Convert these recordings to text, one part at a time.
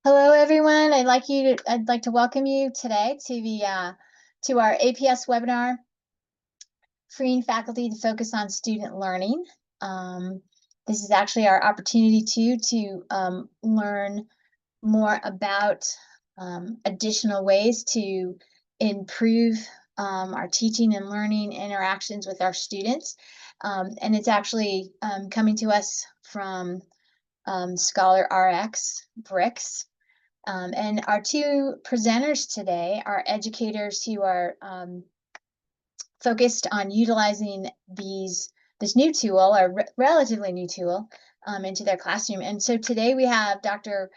Hello, everyone. I'd like to welcome you today to our APS webinar, Freeing Faculty to Focus on Student Learning. This is actually our opportunity to learn more about additional ways to improve our teaching and learning interactions with our students. And it's actually coming to us from ScholarRx Bricks. And our two presenters today are educators who are focused on utilizing this new tool, or relatively new tool, into their classroom. And so today we have Dr.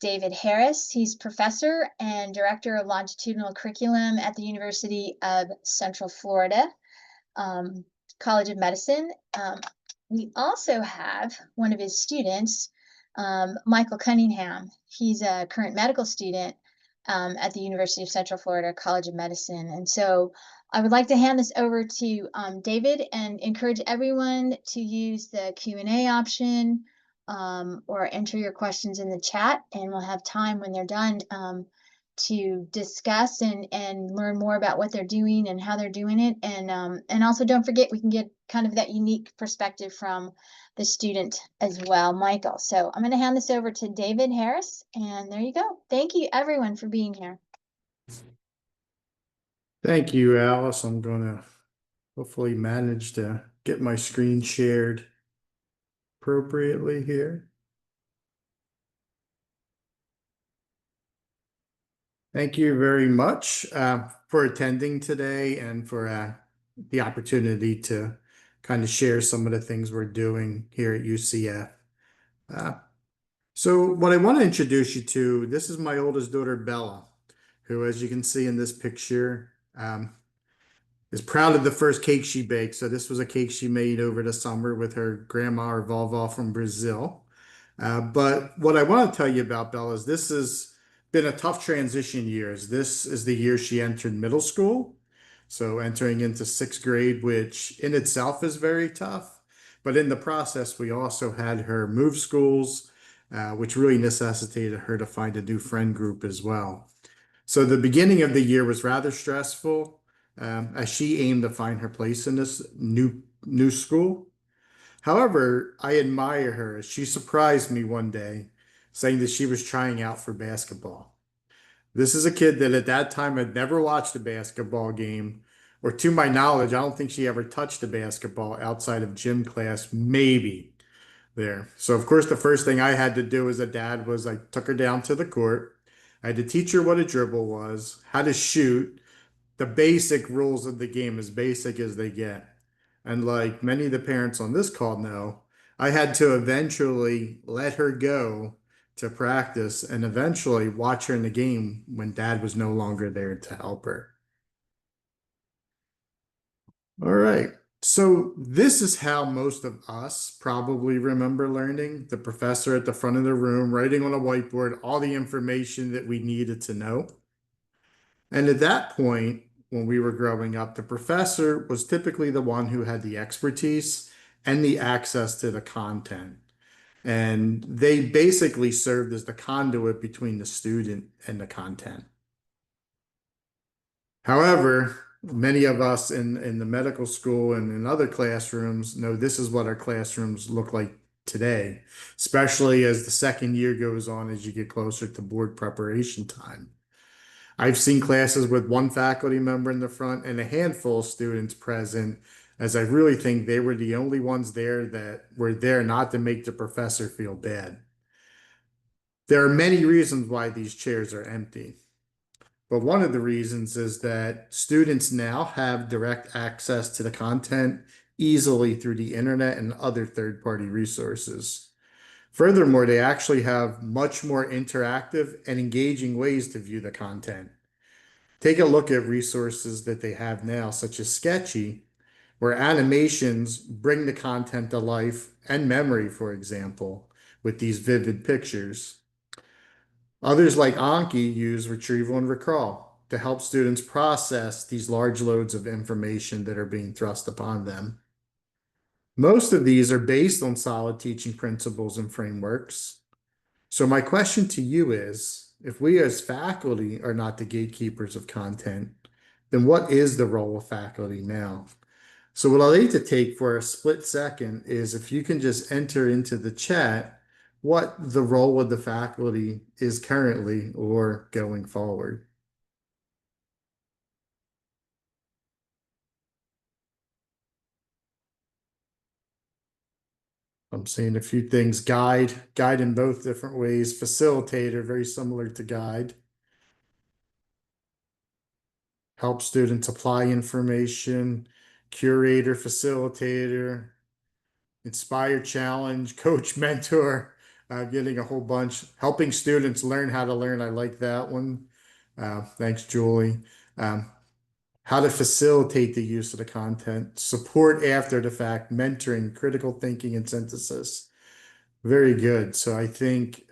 David Harris. He's professor and director of longitudinal curriculum at the University of Central Florida College of Medicine. We also have one of his students, Michael Cunningham. He's a current medical student at the University of Central Florida College of Medicine. And so I would like to hand this over to David and encourage everyone to use the Q&A option or enter your questions in the chat, and we'll have time when they're done to discuss and learn more about what they're doing and how they're doing it. And also don't forget, we can get kind of that unique perspective from the student as well, Michael. So I'm going to hand this over to David Harris, and there you go. Thank you, everyone, for being here. Thank you, Alice. I'm going to hopefully manage to get my screen shared appropriately here. Thank you very much for attending today and for the opportunity to kind of share some of the things we're doing here at UCF. So what I want to introduce you to, this is my oldest daughter, Bella, who, as you can see in this picture, is proud of the first cake she baked. So this was a cake she made over the summer with her grandma or vovó from Brazil. But what I want to tell you about Bella is this has been a tough transition years. This is the year she entered middle school. So entering into sixth grade, which in itself is very tough. But in the process, we also had her move schools, which really necessitated her to find a new friend group as well. So the beginning of the year was rather stressful as she aimed to find her place in this new school. However, I admire her. She surprised me one day saying that she was trying out for basketball. This is a kid that at that time had never watched a basketball game, or to my knowledge, I don't think she ever touched a basketball outside of gym class, maybe there. So of course, the first thing I had to do as a dad was I took her down to the court. I had to teach her what a dribble was, how to shoot, the basic rules of the game, as basic as they get. And like many of the parents on this call know, I had to eventually let her go to practice and eventually watch her in the game when dad was no longer there to help her. All right. So this is how most of us probably remember learning. The professor at the front of the room writing on a whiteboard all the information that we needed to know. And at that point, when we were growing up, the professor was typically the one who had the expertise and the access to the content. And they basically served as the conduit between the student and the content. However, many of us in the medical school and in other classrooms know this is what our classrooms look like today, especially as the second year goes on, as you get closer to board preparation time. I've seen classes with one faculty member in the front and a handful of students present, as I really think they were the only ones there that were there not to make the professor feel bad. There are many reasons why these chairs are empty, but one of the reasons is that students now have direct access to the content easily through the internet and other third-party resources. Furthermore, they actually have much more interactive and engaging ways to view the content. Take a look at resources that they have now, such as Sketchy, where animations bring the content to life and memory, for example, with these vivid pictures. Others like Anki use retrieval and recall to help students process these large loads of information that are being thrust upon them. Most of these are based on solid teaching principles and frameworks. So my question to you is, if we as faculty are not the gatekeepers of content, then what is the role of faculty now? So what I'd like to take for a split second is if you can just enter into the chat what the role of the faculty is currently or going forward. I'm seeing a few things. Guide in both different ways. Facilitator, very similar to guide. Help students apply information. Curator, facilitator, inspire, challenge, coach, mentor. Getting a whole bunch. Helping students learn how to learn. I like that one. Thanks, Julie. Um, how to facilitate the use of the content. Support after the fact. Mentoring, critical thinking, and synthesis. Very good. So I think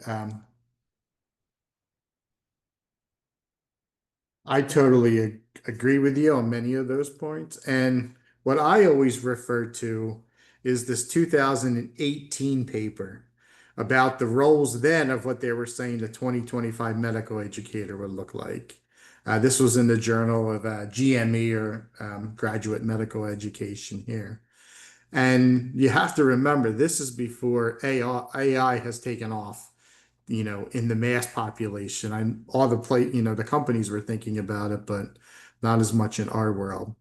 I totally agree with you on many of those points. And what I always refer to is this 2018 paper about the roles then of what they were saying the 2025 medical educator would look like. This was in the Journal of GME or Graduate Medical Education here. And you have to remember, this is before AI has taken off, in the mass population. I'm all the the companies were thinking about it, but not as much in our world.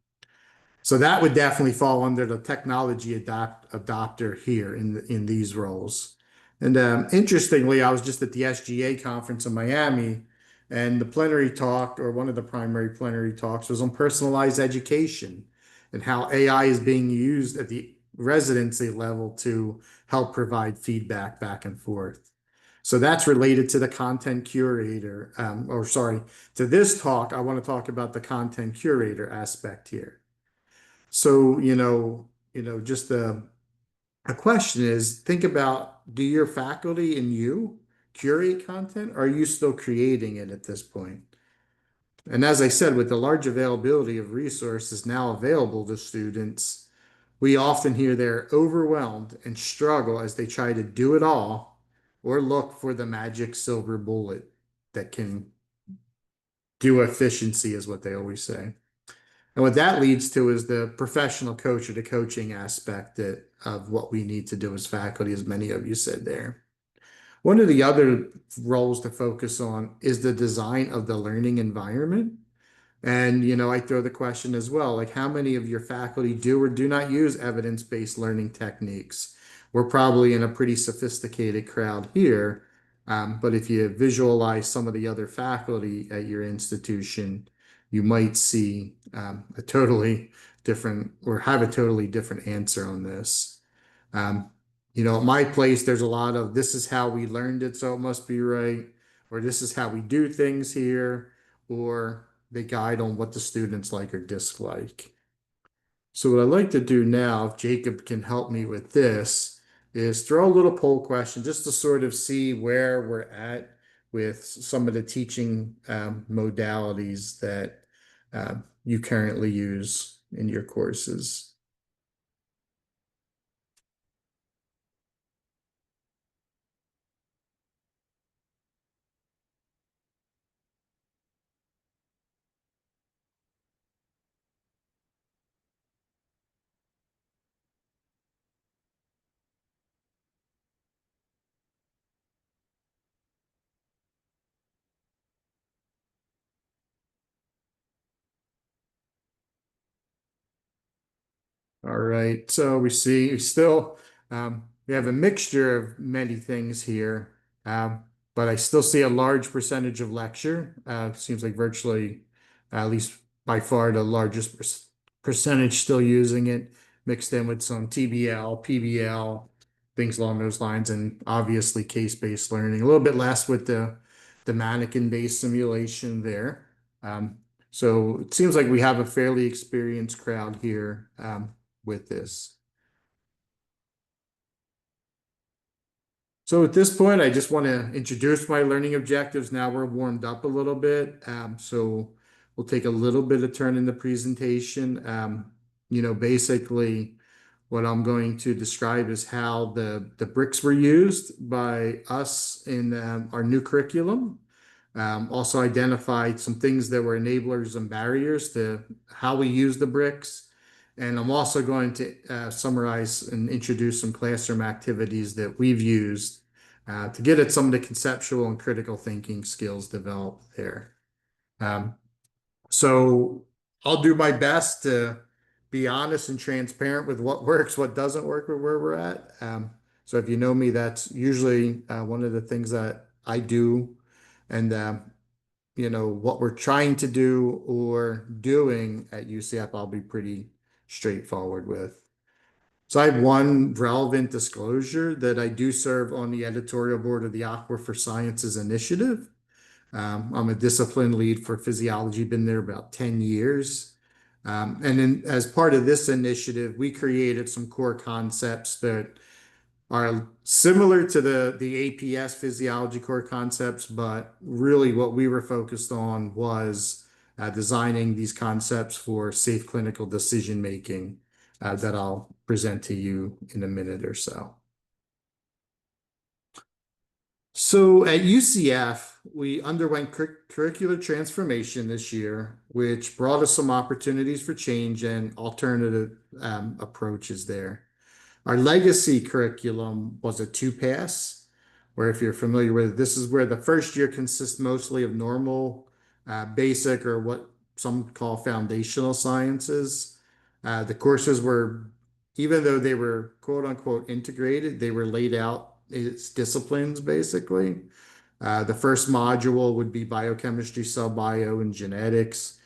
So that would definitely fall under the technology adopter here in these roles. And interestingly, I was just at the SGA conference in Miami, and the plenary talk, or one of the primary plenary talks, was on personalized education and how AI is being used at the residency level to help provide feedback back and forth. So that's related to the content curator, or sorry, to this talk. I want to talk about the content curator aspect here. So, just a question is, think about, do your faculty and you curate content? Or are you still creating it at this point? And as I said, with the large availability of resources now available to students, we often hear they're overwhelmed and struggle as they try to do it all or look for the magic silver bullet that can do efficiency, is what they always say. And what that leads to is the professional coach or the coaching aspect of what we need to do as faculty, as many of you said there. One of the other roles to focus on is the design of the learning environment. And, I throw the question as well, like how many of your faculty do or do not use evidence-based learning techniques? We're probably in a pretty sophisticated crowd here. But if you visualize some of the other faculty at your institution, you might see a totally different or have a totally different answer on this. At my place, there's a lot of this is how we learned it, so it must be right, or this is how we do things here, or they guide on what the students like or dislike. So what I'd like to do now, if Jacob can help me with this, is throw a little poll question just to sort of see where we're at with some of the teaching modalities that you currently use in your courses. All right. So we have a mixture of many things here, but I still see a large percentage of lecture. Seems like virtually, at least by far, the largest percentage still using it, mixed in with some TBL, PBL, things along those lines, and obviously case-based learning. A little bit less with the mannequin-based simulation there. So it seems like we have a fairly experienced crowd here. With this. So at this point, I just want to introduce my learning objectives. Now we're warmed up a little bit. So we'll take a little bit of turn in the presentation. Basically What I'm going to describe is how the bricks were used by us in our new curriculum. Also identified some things that were enablers and barriers to how we use the bricks. And I'm also going to summarize and introduce some classroom activities that we've used to get at some of the conceptual and critical thinking skills developed there. Um, so I'll do my best to be honest and transparent with what works, what doesn't work, with where we're at. So if you know me, that's usually one of the things that I do. And what we're trying to do or doing at UCF, I'll be pretty straightforward with. So I have one relevant disclosure that I do serve on the editorial board of the Aquifer Sciences Initiative. I'm a discipline lead for physiology, been there about 10 years. And then as part of this initiative, we created some core concepts that are similar to the APS physiology core concepts, but really what we were focused on was designing these concepts for safe clinical decision making that I'll present to you in a minute or so. So at UCF, we underwent curricular transformation this year, which brought us some opportunities for change and alternative approaches there. Our legacy curriculum was a two-pass, where if you're familiar with it, this is where the first year consists mostly of normal, basic, or what some call foundational sciences. The courses were, even though they were quote unquote integrated, they were laid out as disciplines basically. The first module would be biochemistry, cell bio, and genetics,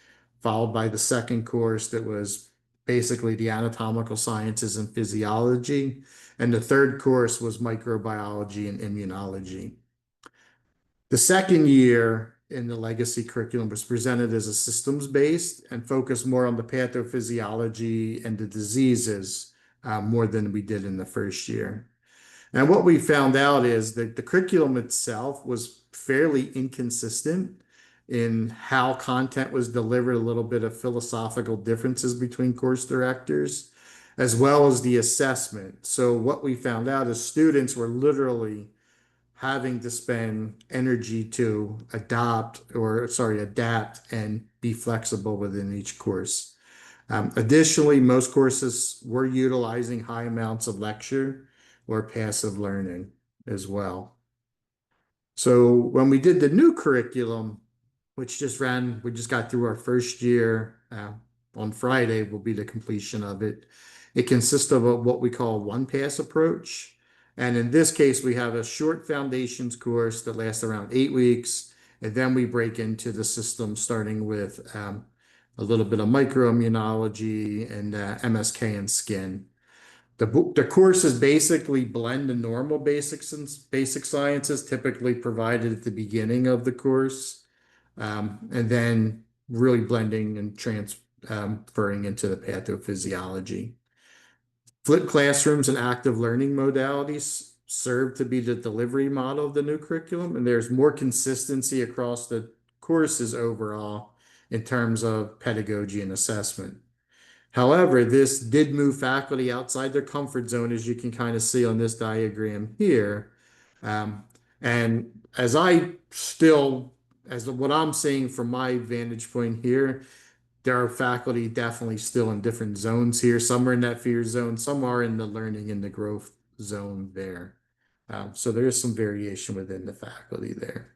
followed by the second course that was basically the anatomical sciences and physiology. And the third course was microbiology and immunology. The second year in the legacy curriculum was presented as a systems based and focused more on the pathophysiology and the diseases more than we did in the first year. And what we found out is that the curriculum itself was fairly inconsistent in how content was delivered, a little bit of philosophical differences between course directors, as well as the assessment. So what we found out is students were literally having to spend energy to adapt and be flexible within each course. Additionally, most courses were utilizing high amounts of lecture or passive learning as well. So when we did the new curriculum, which we just got through our first year on Friday, will be the completion of it. It consists of what we call one pass approach. And in this case, we have a short foundations course that lasts around 8 weeks. And then we break into the system starting with a little bit of microimmunology and MSK and skin. The courses basically blend the normal basics and basic sciences typically provided at the beginning of the course, and then really blending and transferring into the pathophysiology. Flipped classrooms and active learning modalities serve to be the delivery model of the new curriculum, and there's more consistency across the courses overall in terms of pedagogy and assessment. However, this did move faculty outside their comfort zone, as you can kind of see on this diagram here. And as what I'm seeing from my vantage point here, there are faculty definitely still in different zones here. Some are in that fear zone, some are in the learning and the growth zone there. So there is some variation within the faculty there.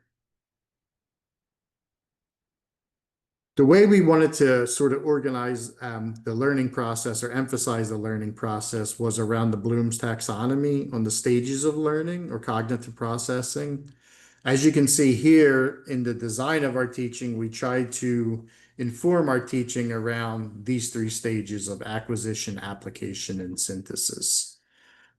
The way we wanted to sort of organize the learning process or emphasize the learning process was around the Bloom's taxonomy on the stages of learning or cognitive processing. As you can see here in the design of our teaching, we tried to inform our teaching around these three stages of acquisition, application, and synthesis.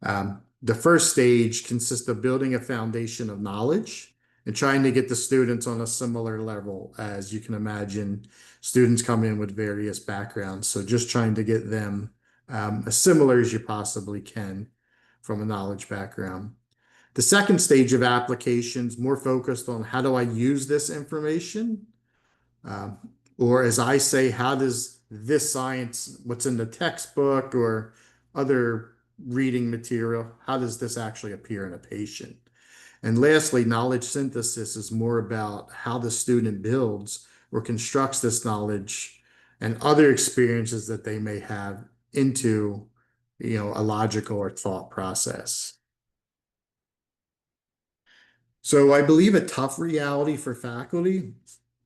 The first stage consists of building a foundation of knowledge and trying to get the students on a similar level. As you can imagine, students come in with various backgrounds. So just trying to get them as similar as you possibly can from a knowledge background. The second stage of applications more focused on how do I use this information? Or as I say, how does this science, what's in the textbook or other reading material, how does this actually appear in a patient? And lastly, knowledge synthesis is more about how the student builds or constructs this knowledge and other experiences that they may have into, a logical or thought process. So I believe a tough reality for faculty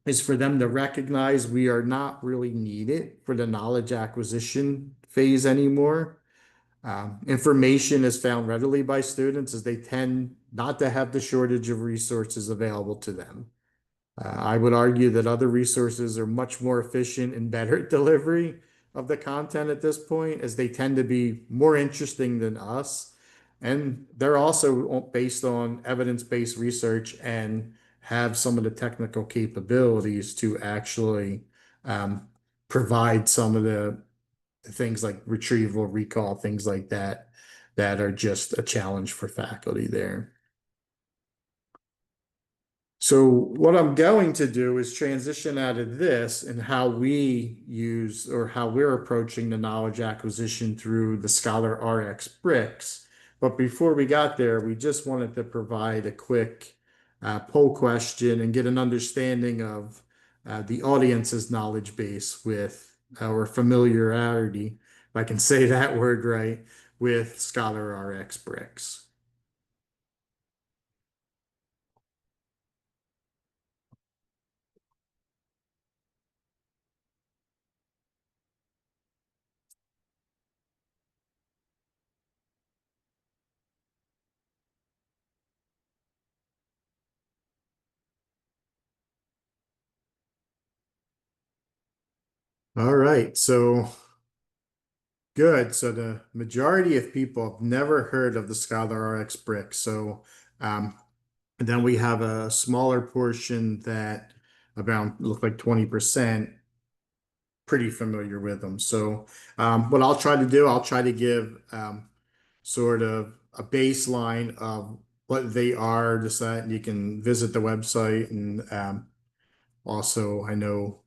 is for them to recognize we are not really needed for the knowledge acquisition phase anymore. Information is found readily by students as they tend not to have the shortage of resources available to them. I would argue that other resources are much more efficient and better at delivery of the content at this point, as they tend to be more interesting than us. And they're also based on evidence-based research and have some of the technical capabilities to actually um, provide some of the things like retrieval, recall, things like that, that are just a challenge for faculty there. So what I'm going to do is transition out of this and how we use or how we're approaching the knowledge acquisition through the ScholarRx Bricks. But before we got there, we just wanted to provide a quick poll question and get an understanding of the audience's knowledge base with our familiarity, if I can say that word right, with ScholarRx Bricks. All right, so good. So the majority of people have never heard of the ScholarRx brick. So um, and then we have a smaller portion that about look like 20% pretty familiar with them. So what I'll try to do, I'll try to give sort of a baseline of what they are, just that you can visit the website. And also, I know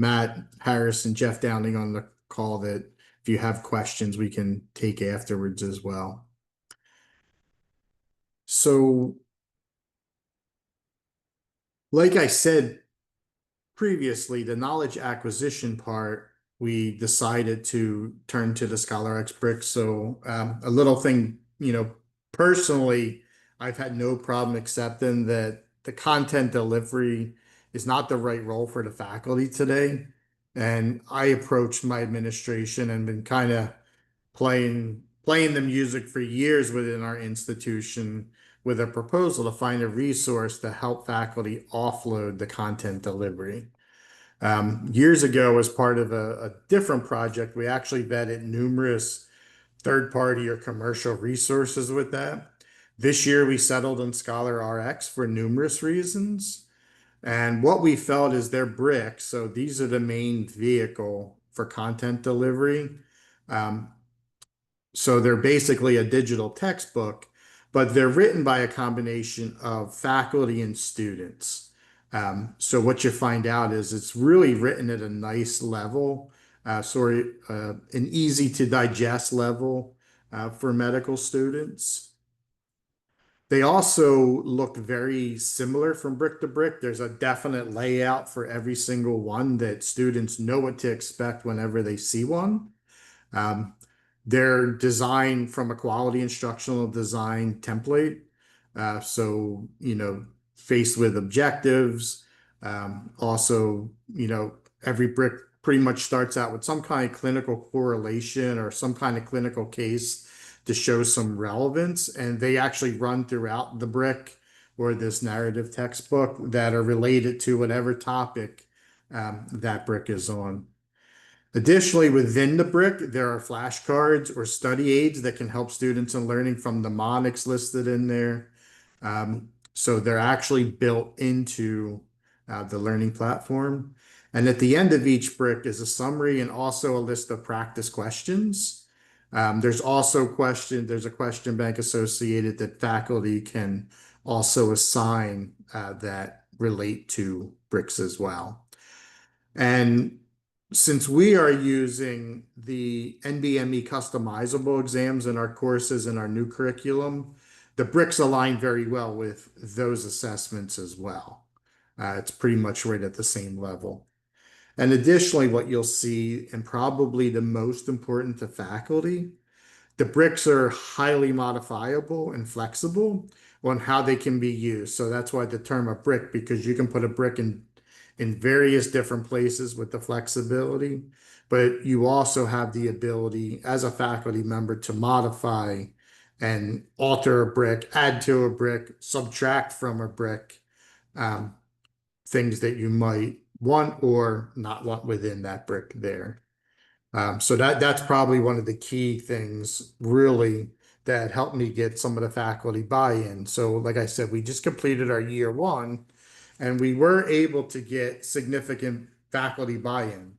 Matt Harris and Jeff Downing on the call that if you have questions, we can take afterwards as well. So, like I said previously, the knowledge acquisition part, we decided to turn to the ScholarX Bricks. So, a little thing, personally, I've had no problem accepting that the content delivery is not the right role for the faculty today. And I approached my administration and been kind of playing the music for years within our institution with a proposal to find a resource to help faculty offload the content delivery. Years ago, as part of a different project, we actually vetted numerous third-party or commercial resources with that. This year, we settled on ScholarRx for numerous reasons. And what we felt is their bricks, so these are the main vehicle for content delivery. Um, so they're basically a digital textbook, but they're written by a combination of faculty and students. So what you find out is it's really written at a nice level, an easy to digest level for medical students. They also look very similar from brick to brick. There's a definite layout for every single one that students know what to expect whenever they see one. Um, they're designed from a quality instructional design template. So, faced with objectives, also, every brick pretty much starts out with some kind of clinical correlation or some kind of clinical case to show some relevance. And they actually run throughout the brick or this narrative textbook that are related to whatever topic that brick is on. Additionally, within the brick, there are flashcards or study aids that can help students in learning from mnemonics listed in there. So they're actually built into the learning platform. And at the end of each brick is a summary and also a list of practice questions. There's a question bank associated that faculty can also assign that relate to bricks as well. And since we are using the NBME customizable exams in our courses in our new curriculum, the bricks align very well with those assessments as well. It's pretty much right at the same level. And additionally, what you'll see, and probably the most important to faculty, the bricks are highly modifiable and flexible on how they can be used. So that's why the term a brick, because you can put a brick in various different places with the flexibility, but you also have the ability as a faculty member to modify and alter a brick, add to a brick, subtract from a brick, um, things that you might want or not want within that brick there. So that's probably one of the key things really that helped me get some of the faculty buy-in. So like I said, we just completed our year one and we were able to get significant faculty buy-in.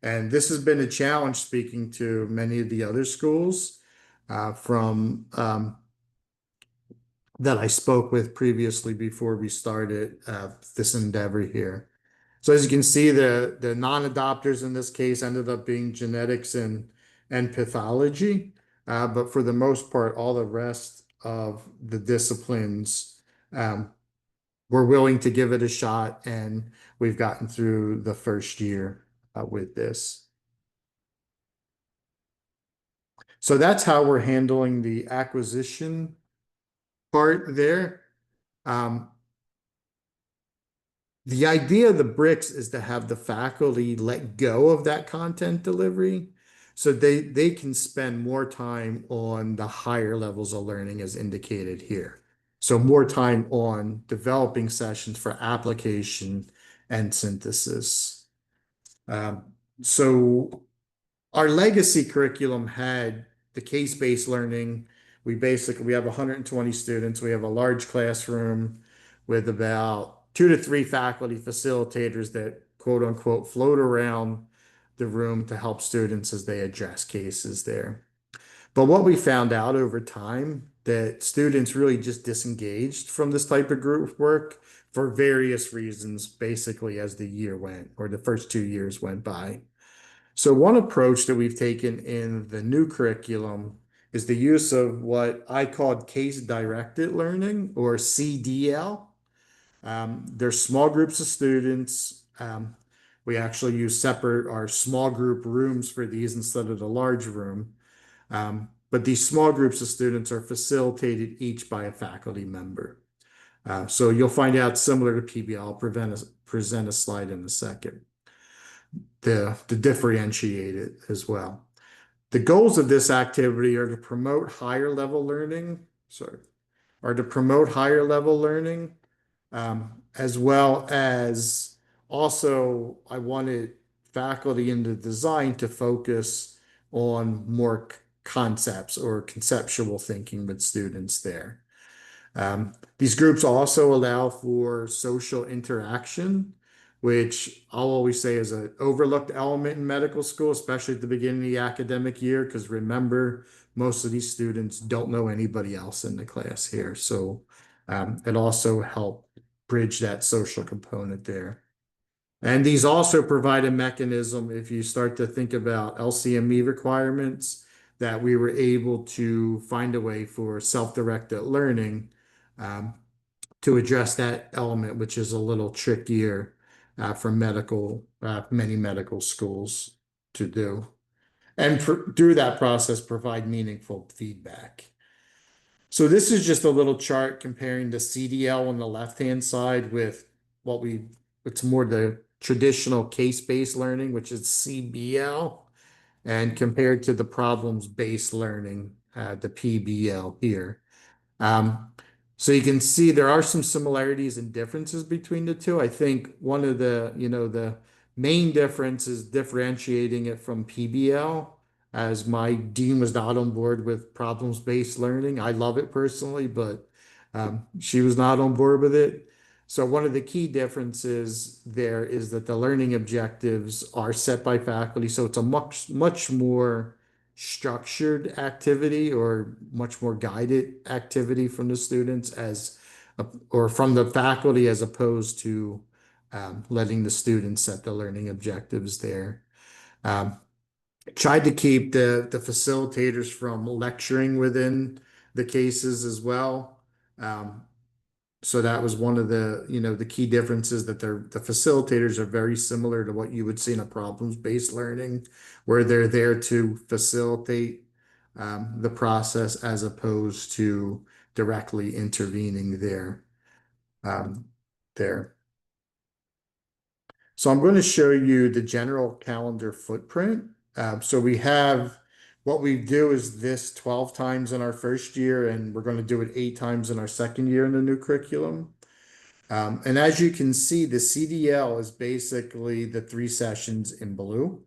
And this has been a challenge speaking to many of the other schools from that I spoke with previously before we started this endeavor here. So as you can see, the non-adopters in this case ended up being genetics and pathology. But for the most part, all the rest of the disciplines were willing to give it a shot, and we've gotten through the first year with this. So that's how we're handling the acquisition part there. Um, The idea of the bricks is to have the faculty let go of that content delivery so they can spend more time on the higher levels of learning as indicated here. So more time on developing sessions for application and synthesis. Um, so our legacy curriculum had the case-based learning. We have 120 students. We have a large classroom with about 2 to 3 faculty facilitators that quote unquote float around the room to help students as they address cases there. But what we found out over time that students really just disengaged from this type of group work for various reasons, basically as the year went or the first 2 years went by. So one approach that we've taken in the new curriculum is the use of what I called case-directed learning or CDL. They're small groups of students. We actually use separate our small group rooms for these instead of the large room. But these small groups of students are facilitated each by a faculty member. So you'll find out similar to PBL. I'll present a slide in a second to differentiate it as well. The goals of this activity are to promote higher level learning, as well as also I wanted faculty in the design to focus on more concepts or conceptual thinking with students there. These groups also allow for social interaction, which I'll always say is an overlooked element in medical school, especially at the beginning of the academic year, because remember, most of these students don't know anybody else in the class here. So it also helped bridge that social component there. And these also provide a mechanism if you start to think about LCME requirements that we were able to find a way for self-directed learning um, to address that element, which is a little trickier for many medical schools to do. And through that process, provide meaningful feedback. So this is just a little chart comparing the CDL on the left-hand side with it's more the traditional case-based learning, which is CBL, and compared to the problems-based learning, the PBL here. Um, so you can see there are some similarities and differences between the two. I think one of the main difference is differentiating it from PBL, as my dean was not on board with problems-based learning. I love it personally, but she was not on board with it. So one of the key differences there is that the learning objectives are set by faculty. So it's a much more structured activity or much more guided activity from the students or from the faculty as opposed to letting the students set the learning objectives there. Um, Tried to keep the facilitators from lecturing within the cases as well. Um, so that was one of the key differences, that the facilitators are very similar to what you would see in a problems-based learning, where they're there to facilitate the process as opposed to directly intervening um, there. So I'm going to show you the general calendar footprint. So what we do is this 12 times in our first year, and we're going to do it 8 times in our second year in the new curriculum. And as you can see, the CDL is basically the 3 sessions in blue,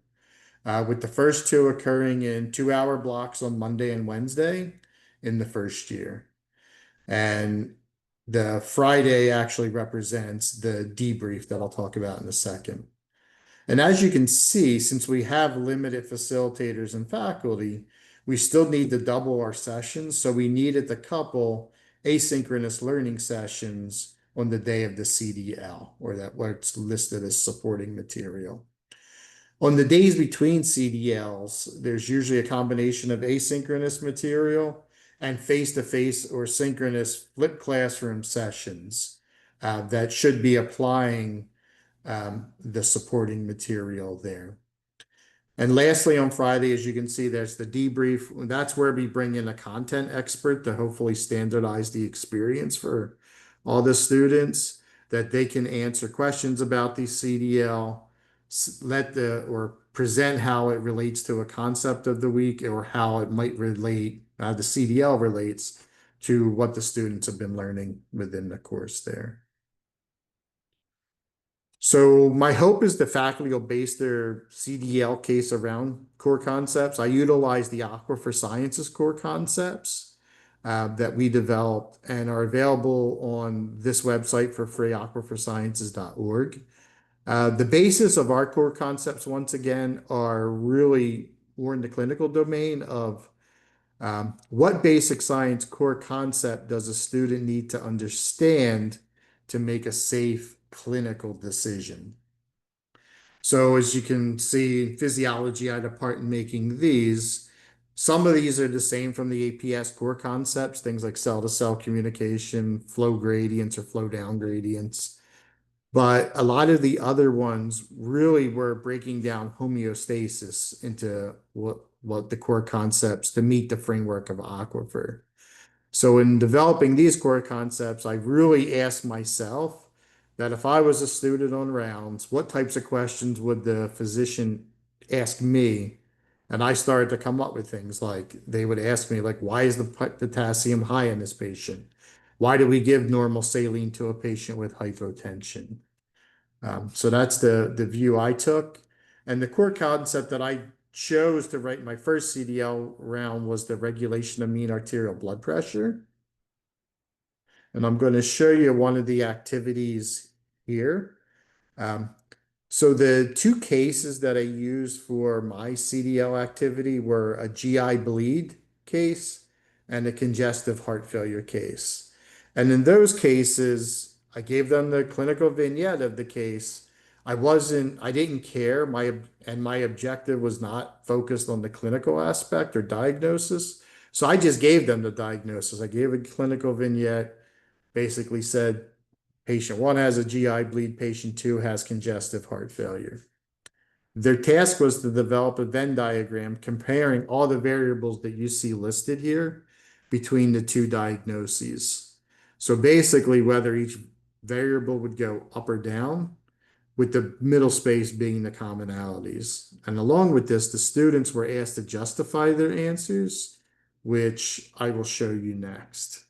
with the first two occurring in 2-hour blocks on Monday and Wednesday in the first year. And the Friday actually represents the debrief that I'll talk about in a second. And as you can see, since we have limited facilitators and faculty, we still need to double our sessions. So we needed to couple asynchronous learning sessions on the day of the CDL, or that where it's listed as supporting material. On the days between CDLs, there's usually a combination of asynchronous material and face-to-face or synchronous flipped classroom sessions that should be applying the supporting material there. And lastly, on Friday, as you can see, there's the debrief. That's where we bring in a content expert to hopefully standardize the experience for all the students, that they can answer questions about the CDL, or present how it relates to a concept of the week, or how it might relate, the CDL relates to what the students have been learning within the course there. So my hope is the faculty will base their CDL case around core concepts. I utilize the Aquifer Sciences core concepts that we developed and are available on this website for free, aquifersciences.org. The basis of our core concepts, once again, are really more in the clinical domain of what basic science core concept does a student need to understand to make a safe clinical decision? So as you can see, in physiology, I had a part in making these. Some of these are the same from the APS core concepts, things like cell-to-cell communication, flow gradients or flow down gradients. But a lot of the other ones really were breaking down homeostasis into what the core concepts to meet the framework of aquifer. So in developing these core concepts, I really asked myself that if I was a student on rounds, what types of questions would the physician ask me? And I started to come up with things like, they would ask me, like, why is the potassium high in this patient? Why do we give normal saline to a patient with hypotension? So that's the view I took. And the core concept that I chose to write my first CDL round was the regulation of mean arterial blood pressure. And I'm going to show you one of the activities here. Um, so the two cases that I used for my CDL activity were a GI bleed case and a congestive heart failure case. And in those cases, I gave them the clinical vignette of the case. I didn't care. My objective was not focused on the clinical aspect or diagnosis. So I just gave them the diagnosis. I gave a clinical vignette, basically said, patient 1 has a GI bleed, patient 2 has congestive heart failure. Their task was to develop a Venn diagram comparing all the variables that you see listed here between the two diagnoses. So basically, whether each variable would go up or down, with the middle space being the commonalities. And along with this, the students were asked to justify their answers, which I will show you next.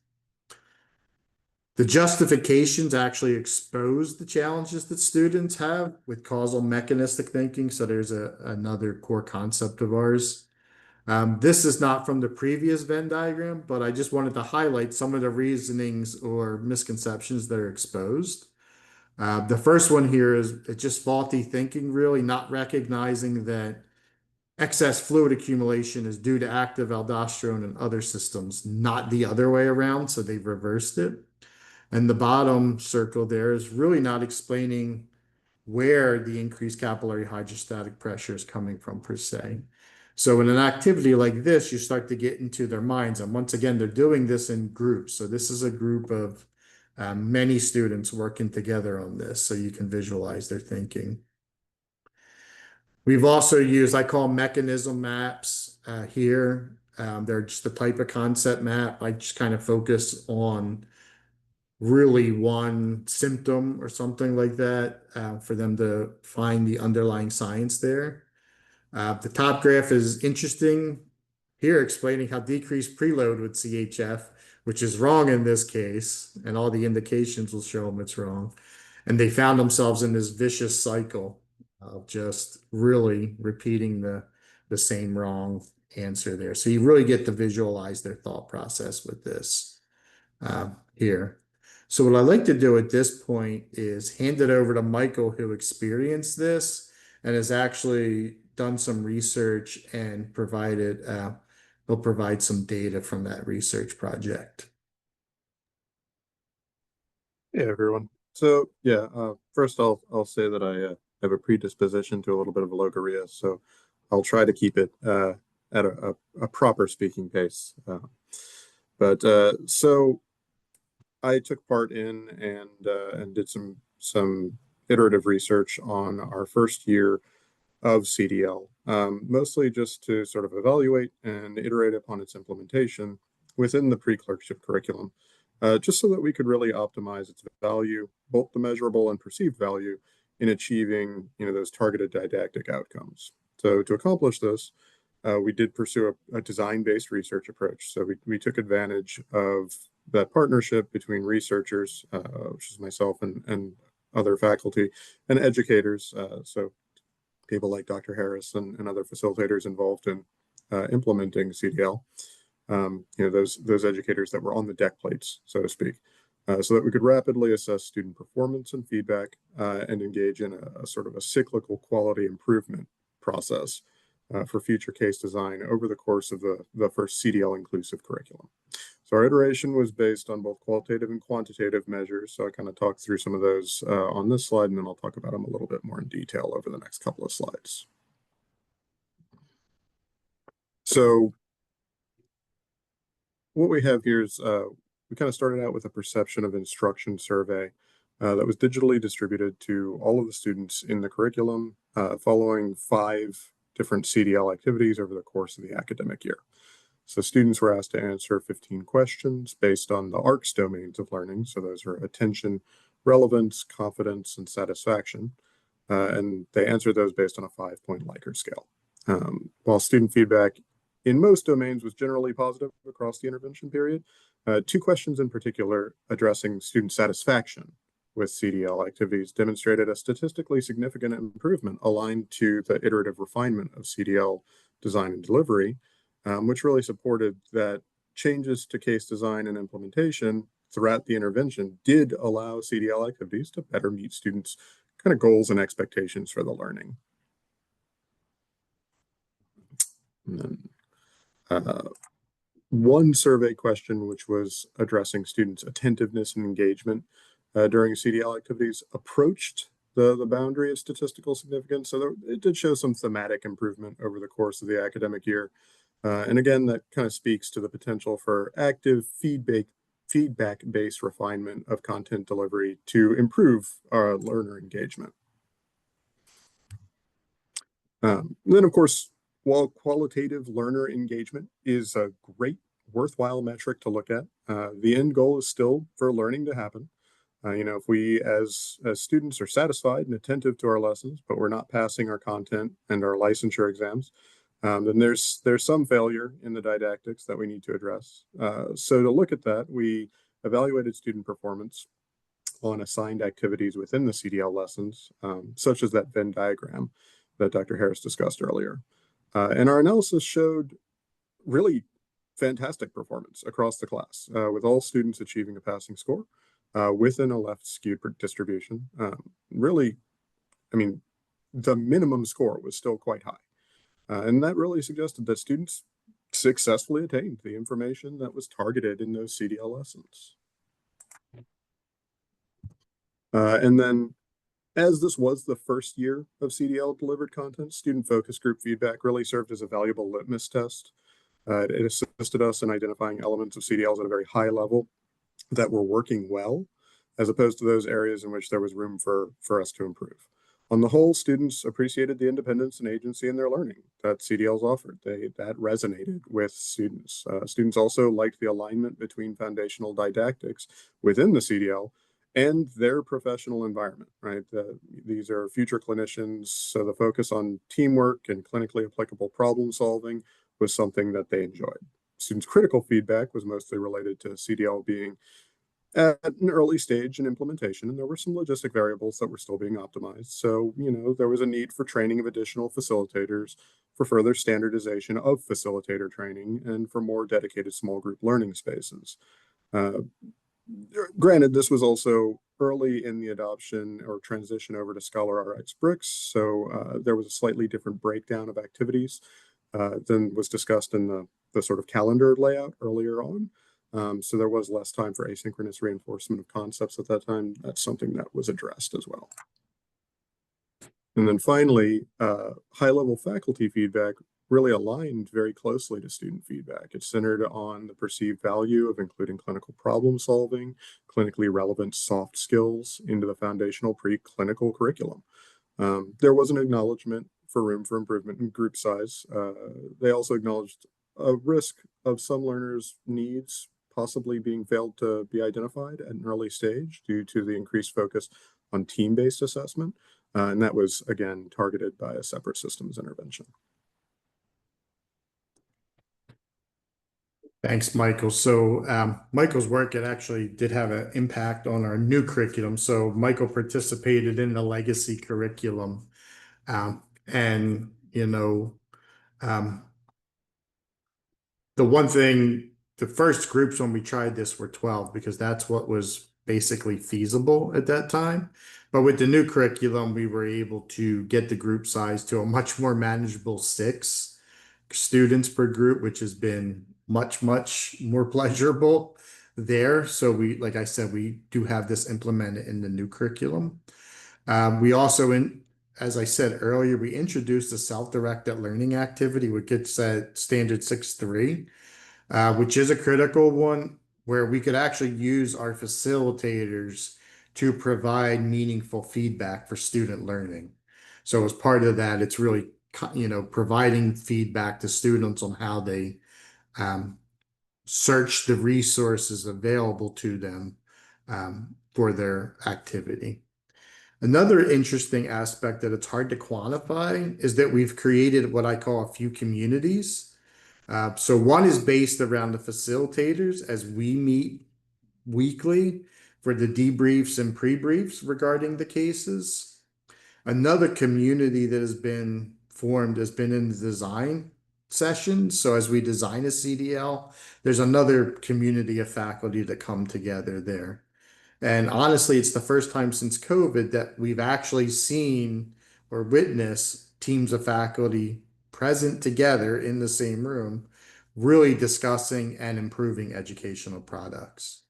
The justifications actually expose the challenges that students have with causal mechanistic thinking. So there's another core concept of ours. This is not from the previous Venn diagram, but I just wanted to highlight some of the reasonings or misconceptions that are exposed. The first one here is it's just faulty thinking, really not recognizing that excess fluid accumulation is due to active aldosterone and other systems, not the other way around. So they've reversed it. And the bottom circle there is really not explaining where the increased capillary hydrostatic pressure is coming from per se. So in an activity like this, you start to get into their minds. And once again, they're doing this in groups. So this is a group of many students working together on this, so you can visualize their thinking. We've also used, I call mechanism maps here. They're just a type of concept map. I just kind of focus on really one symptom or something like that for them to find the underlying science there. The top graph is interesting here, explaining how decreased preload with CHF, which is wrong in this case, and all the indications will show them it's wrong. And they found themselves in this vicious cycle of just really repeating the same wrong answer there. So you really get to visualize their thought process with this here. So what I like to do at this point is hand it over to Michael, who experienced this and has actually done some research and he'll provide some data from that research project. Hey everyone. So yeah, first I'll say that I have a predisposition to a little bit of a logorrhea, so I'll try to keep it at a proper speaking pace. So I took part in and did some iterative research on our first year of CDL, mostly just to sort of evaluate and iterate upon its implementation within the pre-clerkship curriculum, just so that we could really optimize its value, both the measurable and perceived value, in achieving those targeted didactic outcomes. So to accomplish this, we did pursue a design-based research approach. So we took advantage of that partnership between researchers, which is myself and other faculty, and educators. So people like Dr. Harris and other facilitators involved in implementing CDL. Those educators that were on the deck plates, so to speak, so that we could rapidly assess student performance and feedback and engage in a sort of a cyclical quality improvement process for future case design over the course of the first CDL inclusive curriculum. So our iteration was based on both qualitative and quantitative measures. So I kind of talked through some of those on this slide, and then I'll talk about them a little bit more in detail over the next couple of slides. So what we have here is we kind of started out with a perception of instruction survey that was digitally distributed to all of the students in the curriculum following 5 different CDL activities over the course of the academic year. So students were asked to answer 15 questions based on the ARCS domains of learning. So those are attention, relevance, confidence, and satisfaction. And they answered those based on a 5-point Likert scale. While student feedback in most domains was generally positive across the intervention period, 2 questions in particular addressing student satisfaction with CDL activities demonstrated a statistically significant improvement aligned to the iterative refinement of CDL design and delivery, which really supported that changes to case design and implementation throughout the intervention did allow CDL activities to better meet students' kind of goals and expectations for the learning. And then, one survey question, which was addressing students' attentiveness and engagement during CDL activities, approached the boundary of statistical significance. So it did show some thematic improvement over the course of the academic year. And again, that kind of speaks to the potential for active feedback-based refinement of content delivery to improve our learner engagement. Then, of course, while qualitative learner engagement is a great, worthwhile metric to look at, the end goal is still for learning to happen. If we as students are satisfied and attentive to our lessons, but we're not passing our content and our licensure exams, then there's some failure in the didactics that we need to address. So to look at that, we evaluated student performance on assigned activities within the CDL lessons, such as that Venn diagram that Dr. Harris discussed earlier. And our analysis showed really fantastic performance across the class, with all students achieving a passing score within a left skewed distribution. Really, I mean, the minimum score was still quite high. And that really suggested that students successfully attained the information that was targeted in those CDL lessons. And then As this was the first year of CDL delivered content, student focus group feedback really served as a valuable litmus test. It assisted us in identifying elements of CDLs at a very high level that were working well, as opposed to those areas in which there was room for us to improve. On the whole, students appreciated the independence and agency in their learning that CDLs offered. That resonated with students. Students also liked the alignment between foundational didactics within the CDL and their professional environment, right? These are future clinicians, so the focus on teamwork and clinically applicable problem solving was something that they enjoyed. Students' critical feedback was mostly related to CDL being at an early stage in implementation, and there were some logistic variables that were still being optimized. So, there was a need for training of additional facilitators, for further standardization of facilitator training, and for more dedicated small group learning spaces. Uh, Granted, this was also early in the adoption or transition over to ScholarRx Bricks, so there was a slightly different breakdown of activities than was discussed in the sort of calendar layout earlier on. So there was less time for asynchronous reinforcement of concepts at that time. That's something that was addressed as well. And then finally, high-level faculty feedback really aligned very closely to student feedback. It's centered on the perceived value of including clinical problem solving, clinically relevant soft skills into the foundational preclinical curriculum. There was an acknowledgement for room for improvement in group size. They also acknowledged a risk of some learners' needs possibly being failed to be identified at an early stage due to the increased focus on team-based assessment. And that was, again, targeted by a separate systems intervention. Thanks, Michael. So Michael's work, it actually did have an impact on our new curriculum. So Michael participated in the legacy curriculum. And, um, the one thing, the first groups when we tried this were 12 because that's what was basically feasible at that time. But with the new curriculum, we were able to get the group size to a much more manageable 6 students per group, which has been much, much more pleasurable there. So like I said, we do have this implemented in the new curriculum. We also, as I said earlier, we introduced a self-directed learning activity, which gets at standard 6.3, which is a critical one where we could actually use our facilitators to provide meaningful feedback for student learning. So as part of that, it's really, providing feedback to students on how they search the resources available to them for their activity. Another interesting aspect that it's hard to quantify is that we've created what I call a few communities. So one is based around the facilitators as we meet weekly for the debriefs and pre-briefs regarding the cases. Another community that has been formed has been in the design sessions. So as we design a CDL, there's another community of faculty that come together there. And honestly, it's the first time since COVID that we've actually seen or witnessed teams of faculty present together in the same room, really discussing and improving educational products.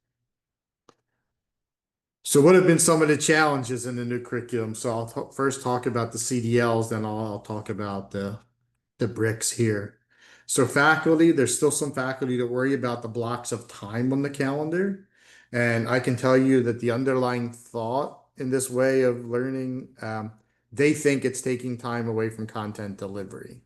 So what have been some of the challenges in the new curriculum? So I'll first talk about the CDLs, then I'll talk about the bricks here. So faculty, there's still some faculty to worry about the blocks of time on the calendar. And I can tell you that the underlying thought in this way of learning, they think it's taking time away from content delivery.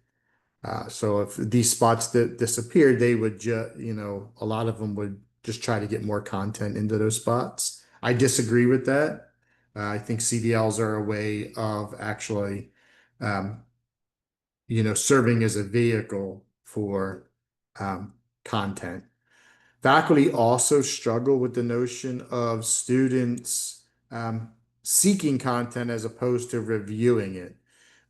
So if these spots that disappeared, they would just, a lot of them would just try to get more content into those spots. I disagree with that. I think CDLs are a way of actually, serving as a vehicle for content. Faculty also struggle with the notion of students seeking content as opposed to reviewing it,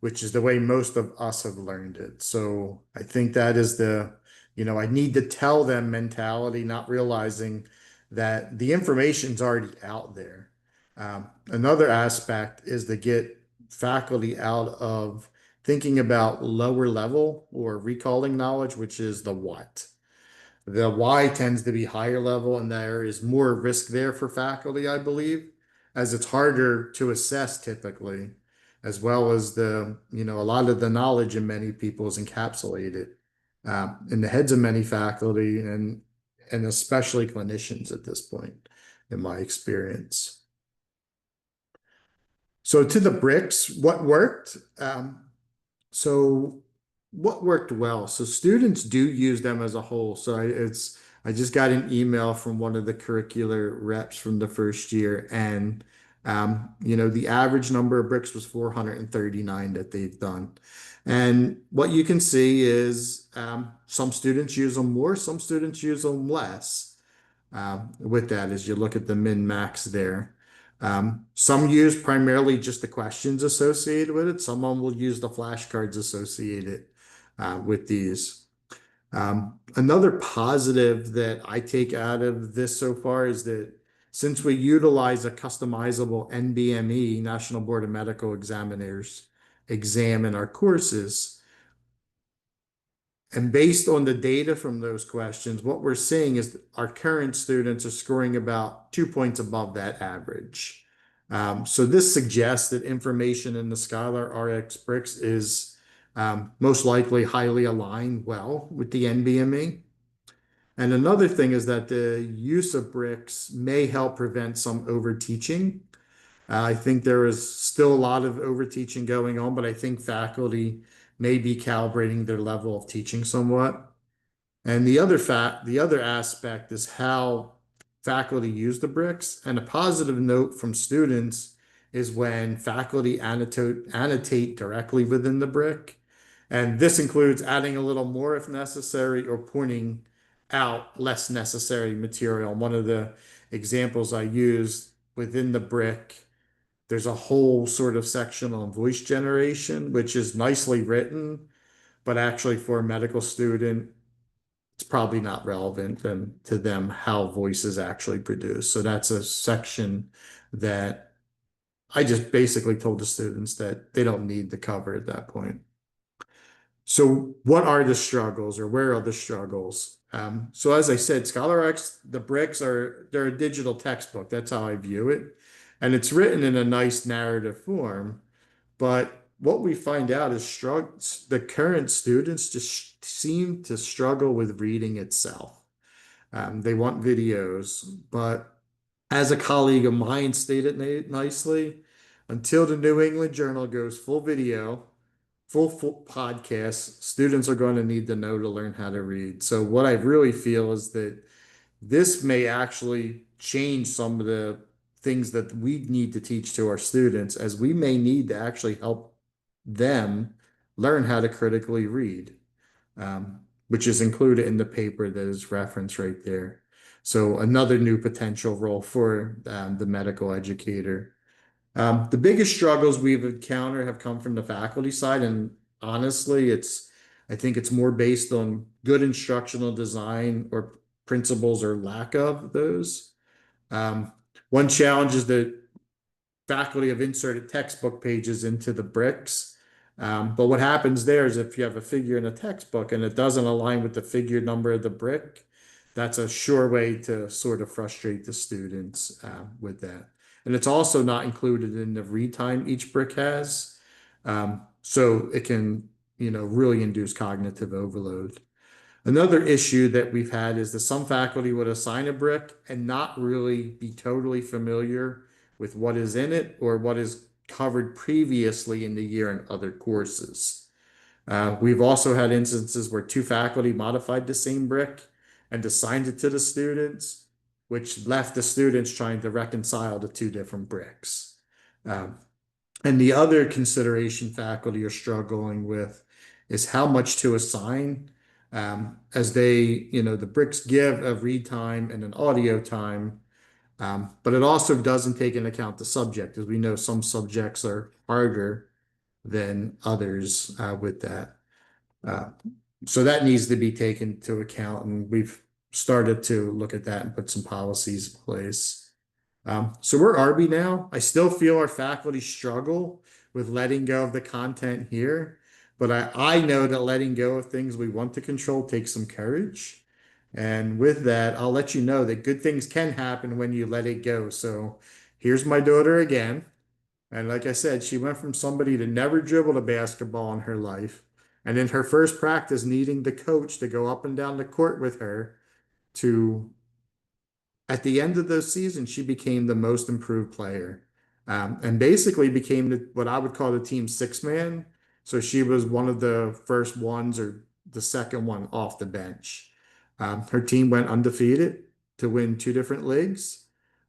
which is the way most of us have learned it. So I think that is I need to tell them mentality, not realizing that the information's already out there. Another aspect is to get faculty out of thinking about lower level or recalling knowledge, which is the what. The why tends to be higher level, and there is more risk there for faculty, I believe. as it's harder to assess typically, as well as a lot of the knowledge in many people is encapsulated in the heads of many faculty and especially clinicians at this point, in my experience. So to the bricks, what worked? So what worked well? So students do use them as a whole. So I just got an email from one of the curricular reps from the first year, and the average number of bricks was 439 that they've done. And what you can see is some students use them more, some students use them less with that as you look at the min max there. Some use primarily just the questions associated with it. Some of them will use the flashcards associated with these. Another positive that I take out of this so far is that since we utilize a customizable NBME, National Board of Medical Examiners exam in our courses, and based on the data from those questions, what we're seeing is our current students are scoring about 2 points above that average. So this suggests that information in the ScholarRx Bricks is most likely highly aligned well with the NBME. And another thing is that the use of bricks may help prevent some overteaching. I think there is still a lot of overteaching going on, but I think faculty may be calibrating their level of teaching somewhat. And the other aspect is how faculty use the bricks. And a positive note from students is when faculty annotate directly within the brick. And this includes adding a little more if necessary or pointing out less necessary material. One of the examples I used within the brick, there's a whole sort of section on voice generation, which is nicely written, but actually for a medical student, it's probably not relevant to them how voice is actually produced. So that's a section that I just basically told the students that they don't need to cover at that point. So what are the struggles, or where are the struggles? So as I said, ScholarRx, the bricks they're a digital textbook. That's how I view it. And it's written in a nice narrative form. But what we find out is the current students just seem to struggle with reading itself. They want videos, but as a colleague of mine stated nicely, until the New England Journal goes full video, full podcast, students are going to need to know to learn how to read. So what I really feel is that this may actually change some of the things that we need to teach to our students, as we may need to actually help them learn how to critically read, which is included in the paper that is referenced right there. So another new potential role for the medical educator. The biggest struggles we've encountered have come from the faculty side, and honestly, I think it's more based on good instructional design or principles or lack of those. One challenge is that faculty have inserted textbook pages into the bricks. But what happens there is if you have a figure in a textbook and it doesn't align with the figure number of the brick, that's a sure way to sort of frustrate the students with that. And it's also not included in the read time each brick has. So it can, really induce cognitive overload. Another issue that we've had is that some faculty would assign a brick and not really be totally familiar with what is in it or what is covered previously in the year in other courses. We've also had instances where two faculty modified the same brick and assigned it to the students, which left the students trying to reconcile the two different bricks. And the other consideration faculty are struggling with is how much to assign, as the bricks give a read time and an audio time, but it also doesn't take into account the subject, as we know some subjects are harder than others with that. So that needs to be taken into account, and we've started to look at that and put some policies in place. So where are we now? I still feel our faculty struggle with letting go of the content here, but I know that letting go of things we want to control takes some courage. And with that, I'll let you know that good things can happen when you let it go. So here's my daughter again. And like I said, she went from somebody that never dribbled a basketball in her life, and in her first practice, needing the coach to go up and down the court with her, to at the end of the season, she became the most improved player, and basically became what I would call the team six man. So she was one of the first ones or the second one off the bench. Her team went undefeated to win two different leagues.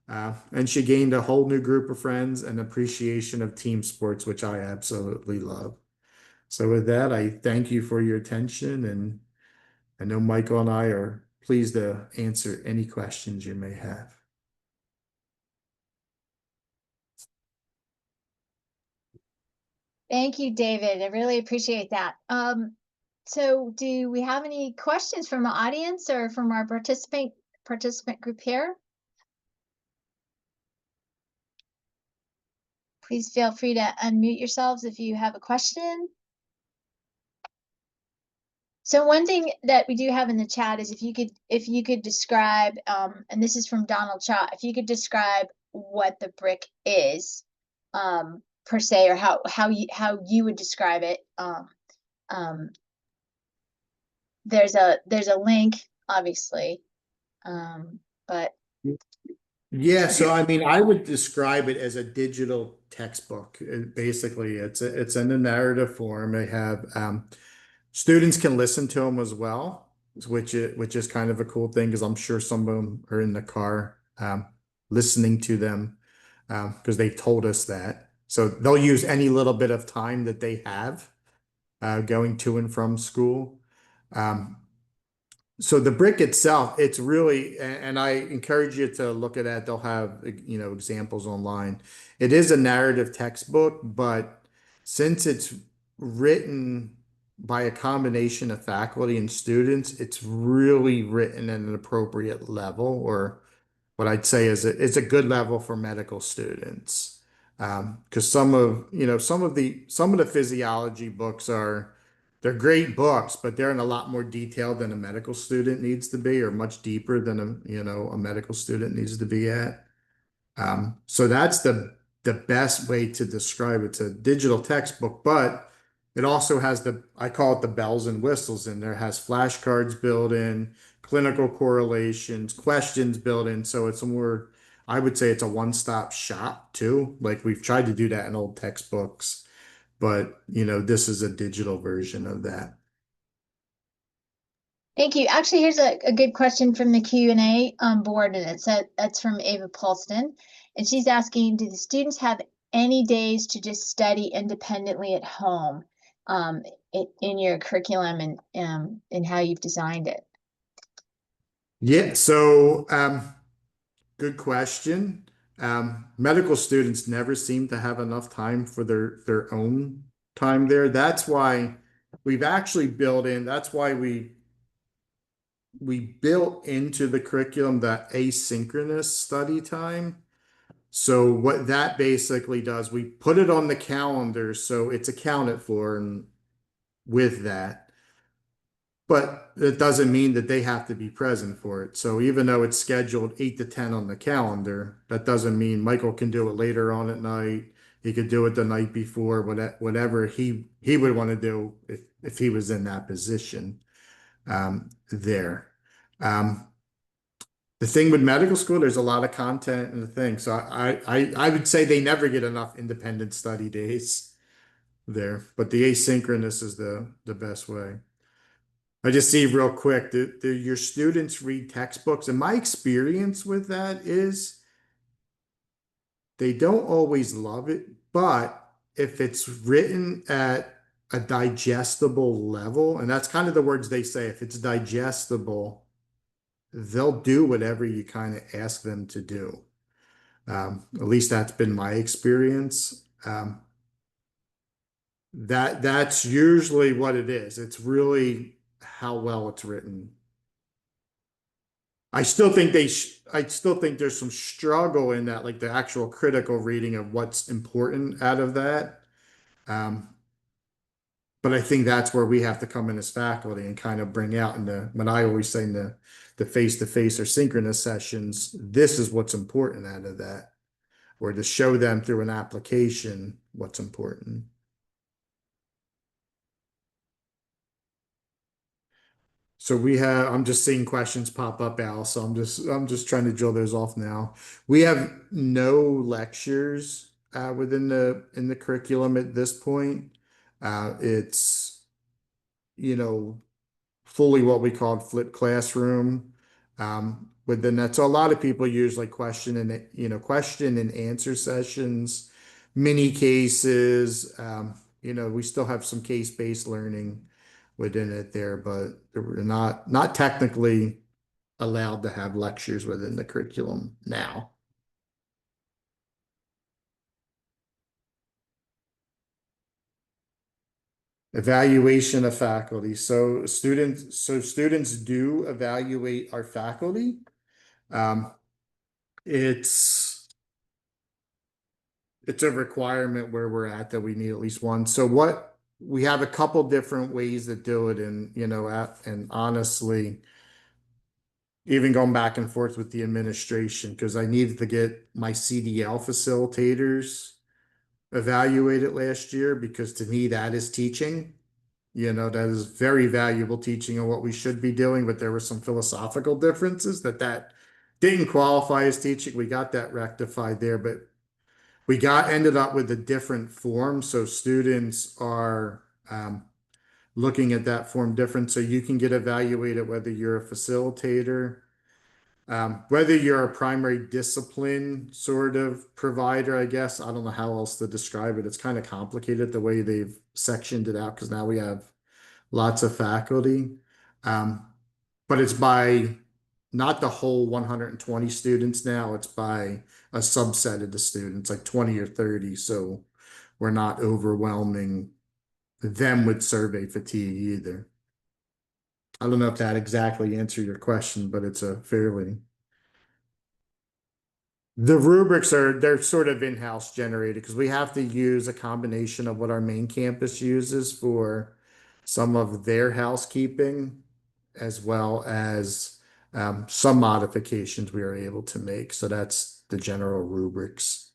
And she gained a whole new group of friends and appreciation of team sports, which I absolutely love. So with that, I thank you for your attention, and I know Michael and I are pleased to answer any questions you may have. Thank you, David. I really appreciate that. So do we have any questions from the audience or from our participant group here? Please feel free to unmute yourselves if you have a question. So one thing that we do have in the chat is if you could describe, and this is from Donald Shaw, if you could describe what the brick is, per se, or how you would describe it. There's a link, obviously, but Yeah, so I mean, I would describe it as a digital textbook. Basically, it's in a narrative form. They have students can listen to them as well, which is kind of a cool thing because I'm sure some of them are in the car listening to them because they told us that. So they'll use any little bit of time that they have going to and from school. Um, so the brick itself, it's really, and I encourage you to look at that. They'll have, examples online. It is a narrative textbook, but since it's written by a combination of faculty and students, it's really written at an appropriate level, or what I'd say is it's a good level for medical students. Because some of the physiology books they're great books, but they're in a lot more detail than a medical student needs to be, or much deeper than a medical student needs to be at. So that's the best way to describe it. It's a digital textbook, but it also has I call it the bells and whistles in there. It has flashcards built in, clinical correlations, questions built in. So I would say it's a one-stop shop too. Like we've tried to do that in old textbooks, but this is a digital version of that. thank you. Actually, here's a good question from the Q&A board, and that's from Ava Paulston, and she's asking, do the students have any days to just study independently at home in your curriculum and how you've designed it? Yeah, so good question. Medical students never seem to have enough time for their own time there. That's why we've actually that's why we built into the curriculum that asynchronous study time. So what that basically does, we put it on the calendar so it's accounted for and with that. But it doesn't mean that they have to be present for it. So even though it's scheduled 8 to 10 on the calendar, that doesn't mean Michael can do it later on at night. He could do it the night before, whatever he would want to do if he was in that position there. The thing with medical school, there's a lot of content and the thing. So I would say they never get enough independent study days there, but the asynchronous is the best way. I just see real quick, do your students read textbooks? And my experience with that is they don't always love it, but if it's written at a digestible level, and that's kind of the words they say, if it's digestible, they'll do whatever you kind of ask them to do. At least that's been my experience. That's usually what it is. It's really how well it's written. I still think there's some struggle in that, like the actual critical reading of what's important out of that. But I think that's where we have to come in as faculty and kind of bring out when I always say in the face-to-face or synchronous sessions, this is what's important out of that. or to show them through an application what's important. So I'm just seeing questions pop up, Al. So I'm just trying to drill those off now. We have no lectures in the curriculum at this point. It's, you know, fully what we call flipped classroom. Within that, so a lot of people use like question and answer sessions, mini cases. We still have some case-based learning within it there, but we're not technically allowed to have lectures within the curriculum now. Evaluation of faculty. So students do evaluate our faculty. It's a requirement where we're at that we need at least one. So what we have a couple different ways to do it, and honestly, even going back and forth with the administration, because I needed to get my CDL facilitators evaluated last year, because to me that is teaching. That is very valuable teaching on what we should be doing, but there were some philosophical differences that didn't qualify as teaching. We got that rectified there, but ended up with a different form. So students are looking at that form different. So you can get evaluated whether you're a facilitator, whether you're a primary discipline sort of provider, I guess. I don't know how else to describe it. It's kind of complicated the way they've sectioned it out, because now we have lots of faculty. But it's by not the whole 120 students now, it's by a subset of the students, like 20 or 30. So we're not overwhelming them with survey fatigue either. I don't know if that exactly answered your question, but it's a fairly. The rubrics they're sort of in-house generated, because we have to use a combination of what our main campus uses for some of their housekeeping, as well as some modifications we are able to make. So that's the general rubrics.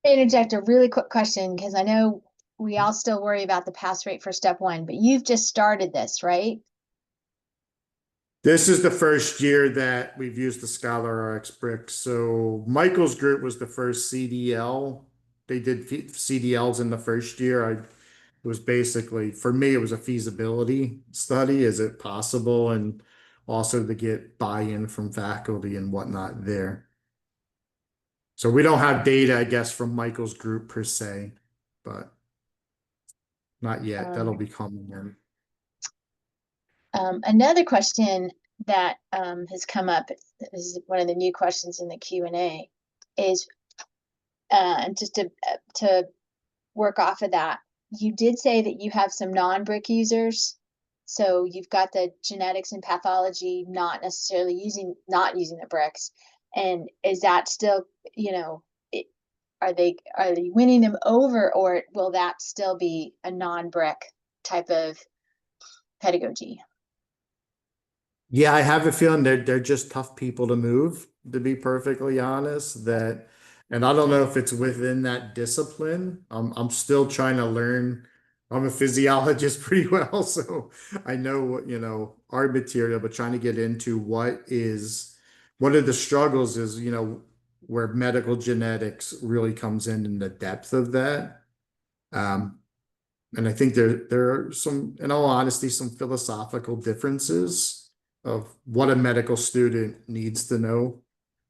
Interject a really quick question, because I know we all still worry about the pass rate for step one, but you've just started this, right? This is the first year that we've used the ScholarRx Bricks. So Michael's group was the first CDL. They did CDLs in the first year. It was basically, for me, it was a feasibility study. Is it possible? And also to get buy-in from faculty and whatnot there. So we don't have data, I guess, from Michael's group per se, but not yet. That'll be coming in. Another question that has come up, this is one of the new questions in the Q&A, is just to work off of that, you did say that you have some non-brick users. So you've got the genetics and pathology not using the bricks. And is that still, are they winning them over, or will that still be a non-brick type of pedagogy? Yeah, I have a feeling they're just tough people to move, to be perfectly honest. And I don't know if it's within that discipline. I'm still trying to learn. I'm a physiologist pretty well, so I know what, our material, but trying to get into what are the struggles is, where medical genetics really comes in the depth of that. And I think there are some, in all honesty, some philosophical differences of what a medical student needs to know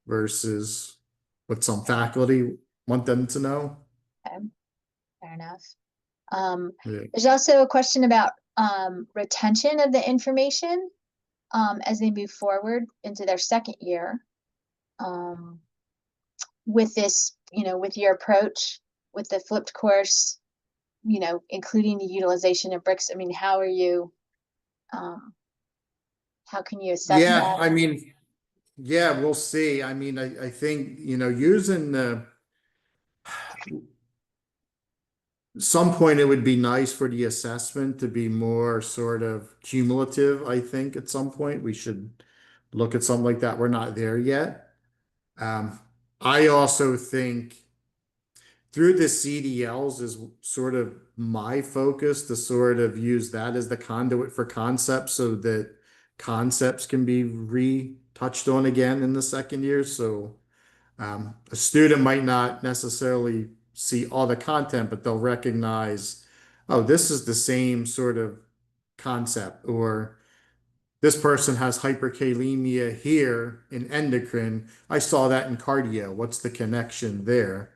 versus what some faculty want them to know. Okay, fair enough. Yeah. There's also a question about retention of the information as they move forward into their second year. With this, with your approach, with the flipped course, including the utilization of bricks. I mean, how can you assess Yeah, that? I mean, yeah, we'll see. I mean, I think, using some point it would be nice for the assessment to be more sort of cumulative. I think at some point we should look at something like that. We're not there yet. Um, I also think through the CDLs is sort of my focus to sort of use that as the conduit for concepts so that concepts can be retouched on again in the second year. So a student might not necessarily see all the content, but they'll recognize, oh, this is the same sort of concept, or this person has hyperkalemia here in endocrine. I saw that in cardio. What's the connection there?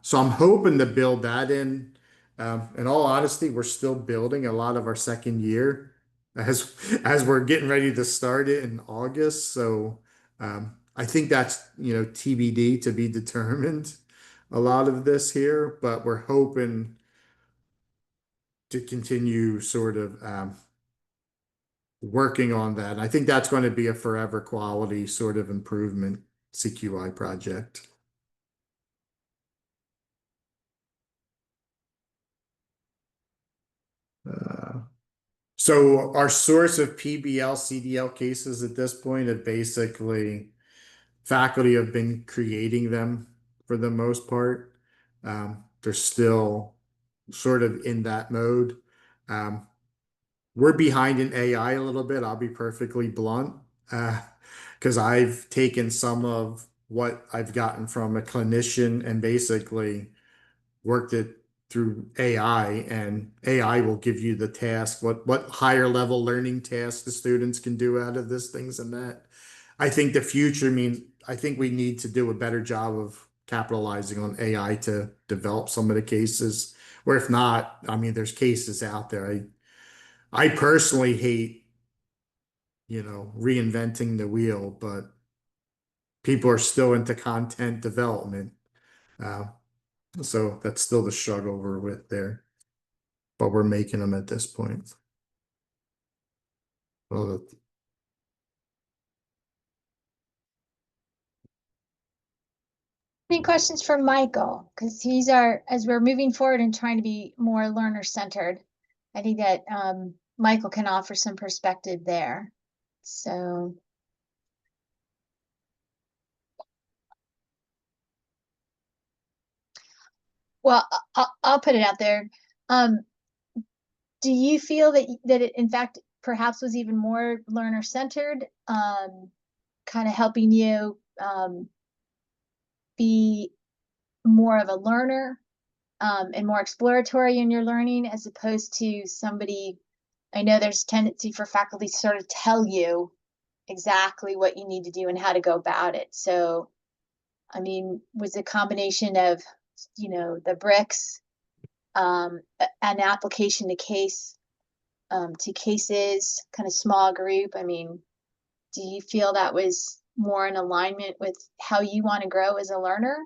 So I'm hoping to build that in. In all honesty, we're still building a lot of our second year as we're getting ready to start it in August. So I think that's TBD to be determined. A lot of this here, but we're hoping to continue sort of working on that. And I think that's going to be a forever quality sort of improvement CQI project. Uh, So our source of PBL, CDL cases at this point have basically faculty have been creating them for the most part. They're still sort of in that mode. Um, we're behind in AI a little bit. I'll be perfectly blunt, because I've taken some of what I've gotten from a clinician and basically worked it through AI, and AI will give you the task, what higher level learning tasks the students can do out of this, things and that. I think the future means I think we need to do a better job of capitalizing on AI to develop some of the cases. Or if not, I mean, there's cases out there. I personally hate, reinventing the wheel, but people are still into content development. Uh, so that's still the struggle we're with there. But we're making them at this point. Well, Any questions for Michael? Because as we're moving forward and trying to be more learner centered, I think that Michael can offer some perspective there. So, well, I'll put it out there. Do you feel that it, in fact, perhaps was even more learner centered, kind of helping you be more of a learner and more exploratory in your learning, as opposed to somebody? I know there's a tendency for faculty to sort of tell you exactly what you need to do and how to go about it. So, I mean, was a combination of, the bricks, an application to cases, kind of small group. I mean, do you feel that was more in alignment with how you want to grow as a learner?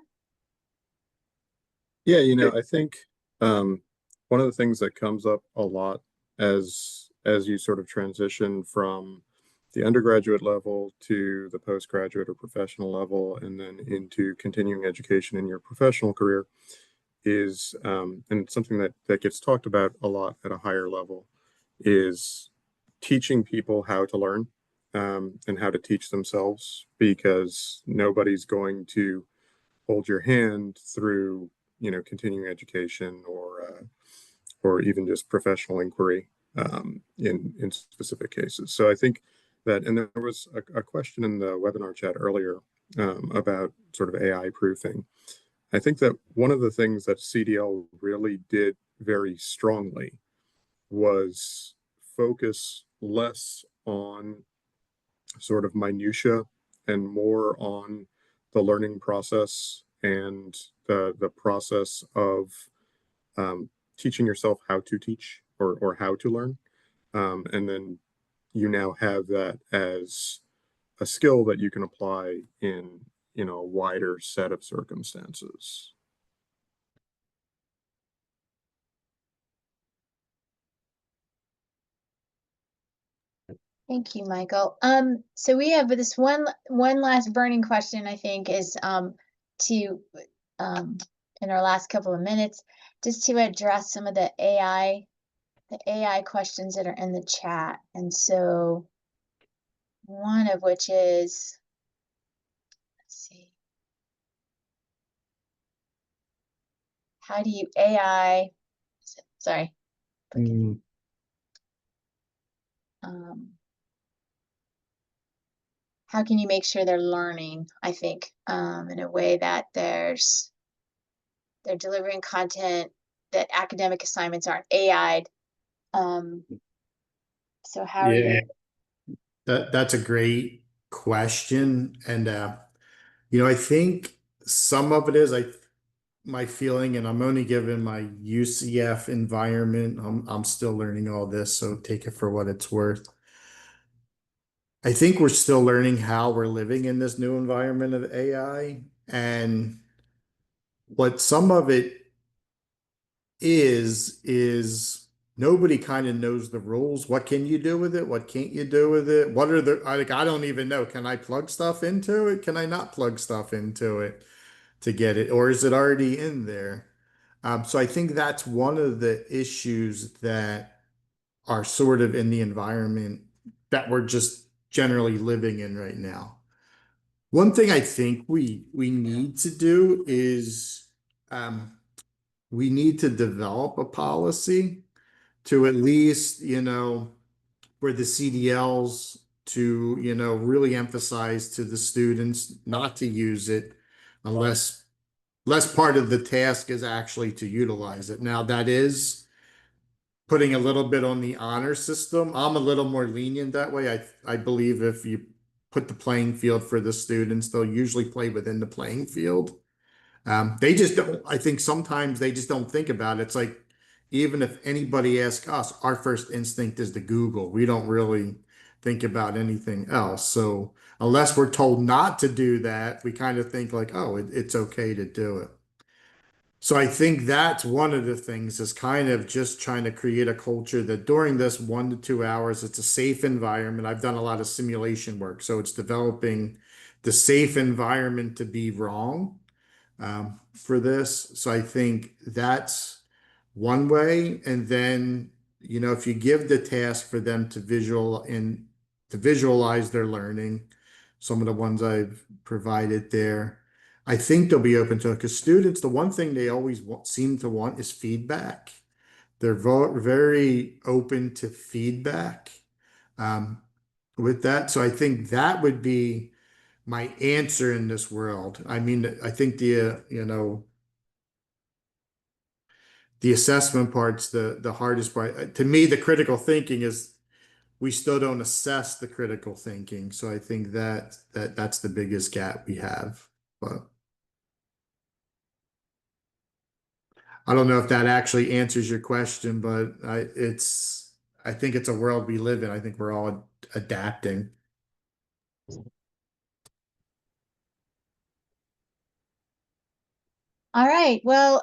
Yeah, I think one of the things that comes up a lot as you sort of transition from the undergraduate level to the postgraduate or professional level, and then into continuing education in your professional career is, and it's something that gets talked about a lot at a higher level, is teaching people how to learn, and how to teach themselves, because nobody's going to hold your hand through continuing education or even just professional inquiry, in specific cases. So I think that, and there was a question in the webinar chat earlier, about sort of AI proofing. I think that one of the things that CDL really did very strongly was focus less on sort of minutia and more on the learning process and the process of, teaching yourself how to teach, or how to learn. And then you now have that as a skill that you can apply in a wider set of circumstances. Thank you, Michael. So we have this one last burning question, I think, is to in our last couple of minutes, just to address some of the AI questions that are in the chat. And so one of which is, let's see, how do you AI, sorry, how can you make sure they're learning, I think, in a way that they're delivering content, that academic assignments aren't AI'd. So how are Yeah, you? that's a great question. And I think some of it is my feeling, and I'm only given my UCF environment. I'm still learning all this, so take it for what it's worth. I think we're still learning how we're living in this new environment of AI, and what some of it is nobody kind of knows the rules. What can you do with it? What can't you do with it? What are the like I don't even know. Can I plug stuff into it? Can I not plug stuff into it to get it? Or is it already in there? So I think that's one of the issues that are sort of in the environment that we're just generally living in right now. One thing I think we need to do is um, we need to develop a policy to at least, for the CDLs to, really emphasize to the students not to use it unless less part of the task is actually to utilize it. Now that is putting a little bit on the honor system. I'm a little more lenient that way. I believe if you put the playing field for the students, they'll usually play within the playing field. They just don't, I think sometimes they just don't think about it. It's like, even if anybody asks us, our first instinct is to Google. We don't really think about anything else. So unless we're told not to do that, we kind of think like, oh, it's okay to do it. So I think that's one of the things is kind of just trying to create a culture that during this 1 to 2 hours, it's a safe environment. I've done a lot of simulation work, so it's developing the safe environment to be wrong for this. So I think that's one way. And then, if you give the task for them to visualize their learning, some of the ones I've provided there, I think they'll be open to it because students, the one thing they always seem to want is feedback. They're very open to feedback um, with that. So I think that would be my answer in this world. I mean, I think the assessment part's the hardest part. To me, the critical thinking is we still don't assess the critical thinking. So I think that's the biggest gap we have. But I don't know if that actually answers your question, but I think it's a world we live in. I think we're all adapting. All right. Well,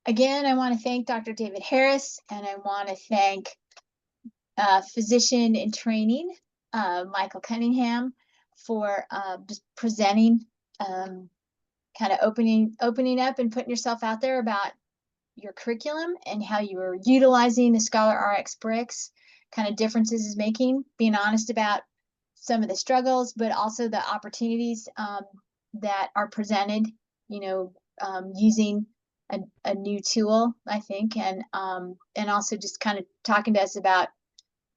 again, I want to thank Dr. David Harris, and I want to thank physician in training, Michael Cunningham, for presenting, kind of opening up and putting yourself out there about your curriculum and how you are utilizing the ScholarRx Bricks, kind of differences is making, being honest about some of the struggles, but also the opportunities that are presented, using a new tool, I think, and also just kind of talking to us about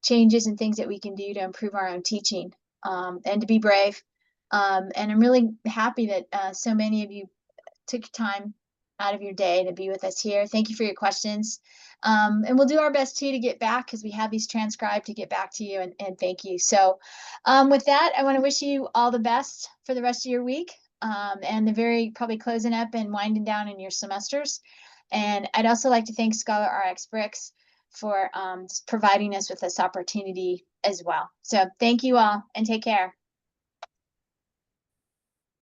changes and things that we can do to improve our own teaching, and to be brave. And I'm really happy that so many of you took time out of your day to be with us here. Thank you for your questions. And we'll do our best too to get back, because we have these transcribed, to get back to you, and thank you. So with that, I want to wish you all the best for the rest of your week, and the very probably closing up and winding down in your semesters. And I'd also like to thank ScholarRx Bricks for providing us with this opportunity as well. So thank you all, and take care.